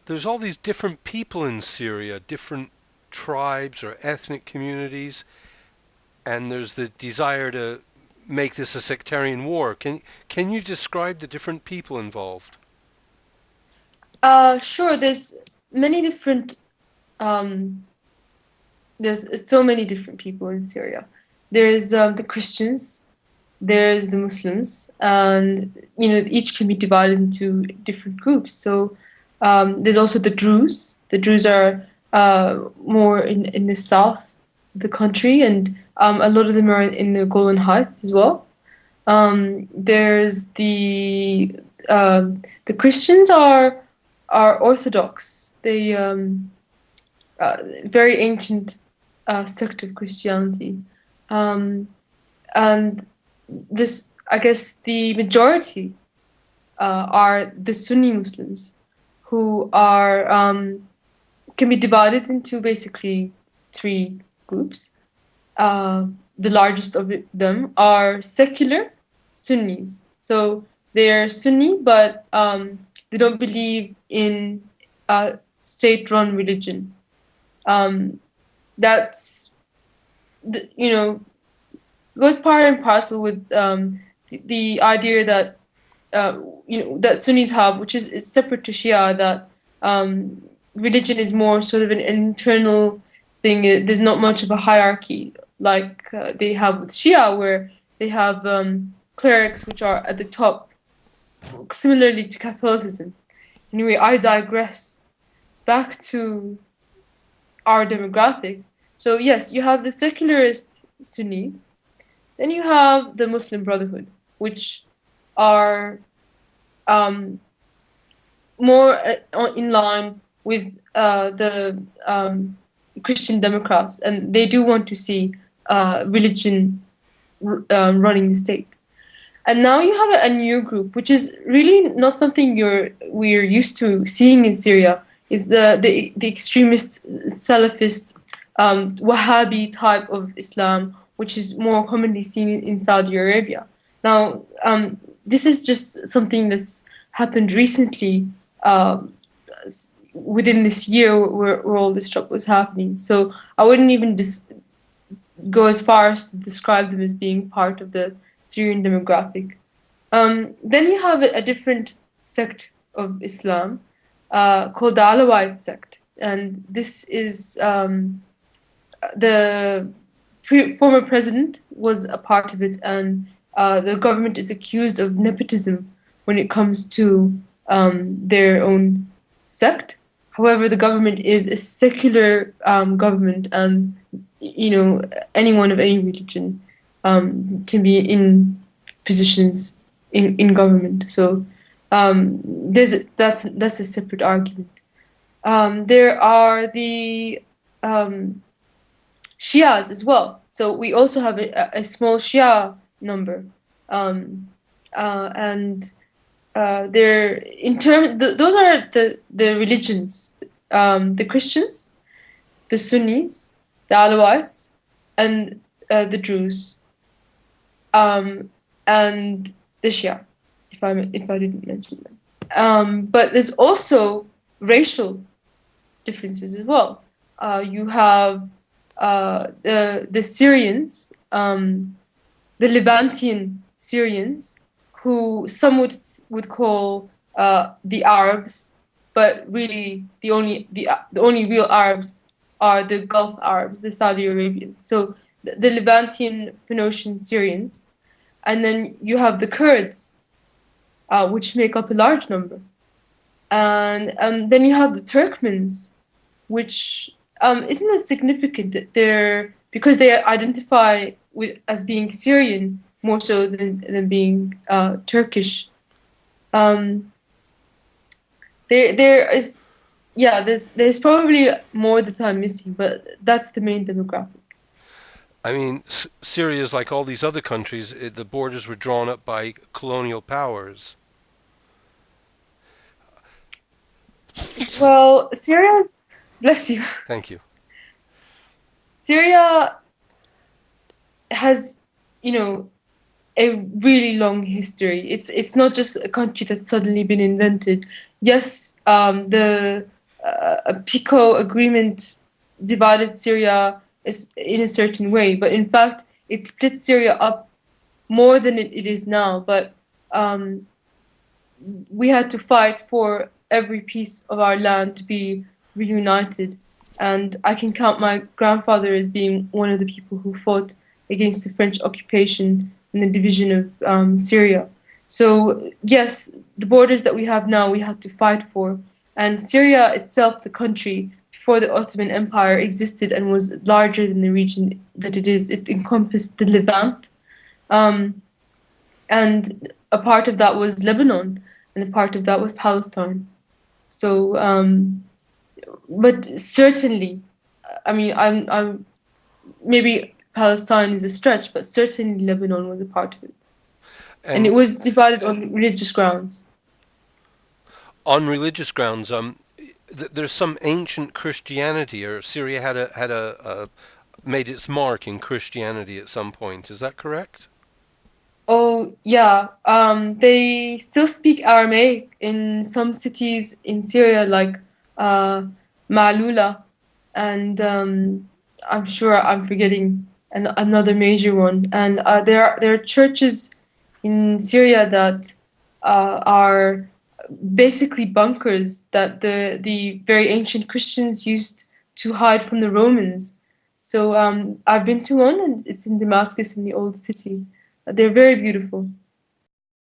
there's all these different people in Syria, different tribes or ethnic communities, and there's the desire to make this a sectarian war. Can you describe the different people involved? Sure. Many different um, there's so many different people in Syria. There's the Christians, there's the Muslims, and each can be divided into different groups. So there's also the Druze. The Druze are more in the south of the country, and a lot of them are in the Golan Heights as well. There's the Christians are Orthodox. They very ancient sect of Christianity, um, and this I guess the majority are the Sunni Muslims, who are can be divided into basically three groups. The largest of them are secular Sunnis. So they're Sunni, but they don't believe in state-run religion. Um, that's you know goes part and parcel with the idea that that Sunnis have, which is separate to Shia, that um, religion is more sort of an internal thing. There's not much of a hierarchy like they have with Shia, where they have clerics which are at the top, similarly to Catholicism. Anyway, I digress. Back to our demographic. So yes, you have the secularist Sunnis, then you have the Muslim Brotherhood, which are um, more in line with the Christian Democrats, and they do want to see religion running the state. And now you have a new group, which is really not something we're used to seeing in Syria. Is the extremist Salafist Wahhabi type of Islam, which is more commonly seen in Saudi Arabia. Now, this is just something that's happened recently, within this year where all this stuff was happening. So I wouldn't even go as far as to describe them as being part of the Syrian demographic. Then you have a different sect of Islam called the Alawite sect, and this is the former president was a part of it, and the government is accused of nepotism when it comes to their own sect. However, the government is a secular government, and anyone of any religion can be in positions in government. So that's a separate argument. There are the Shias as well. So we also have a small Shia number, um, and they're those are the religions, the Christians, the Sunnis, the Alawites, and the Druze, um, and the Shia, if I didn't mention them. But there's also racial differences as well. You have the Syrians, the Levantian Syrians, who some would call the Arabs, but really the only real Arabs are the Gulf Arabs, the Saudi Arabians. So the Levantian Phoenician Syrians, and then you have the Kurds, which make up a large number, and then you have the Turkmens, which isn't as significant. They're because they identify with as being Syrian more so than being Turkish. Um, there is yeah, there's probably more that I'm missing, but that's the main demographic. I mean, Syria is like all these other countries. The borders were drawn up by colonial powers. Well, Syria's bless you. Thank you. Syria has, you know, a really long history. It's not just a country that's suddenly been invented. yes, the PICO agreement divided Syria is in a certain way, but in fact, it split Syria up more than it is now. But um, we had to fight for every piece of our land to be reunited. And I can count my grandfather as being one of the people who fought against the French occupation and the division of Syria. So, yes, the borders that we have now, we had to fight for. And Syria itself, the country, before the Ottoman Empire existed and was larger than the region that it is. It encompassed the Levant, um, and a part of that was Lebanon, and a part of that was Palestine. So, but certainly, I mean, I'm maybe Palestine is a stretch, but certainly Lebanon was a part of it, and it And was divided on religious grounds. on religious grounds, there's some ancient Christianity, or Syria had a made its mark in Christianity at some point. Is that correct? Oh, yeah. They still speak Aramaic in some cities in Syria, like uh, Ma'lula, and I'm sure I'm forgetting another major one. And there are churches in Syria that are basically bunkers that the very ancient Christians used to hide from the Romans. So I've been to one, and it's in Damascus in the old city. They're very beautiful.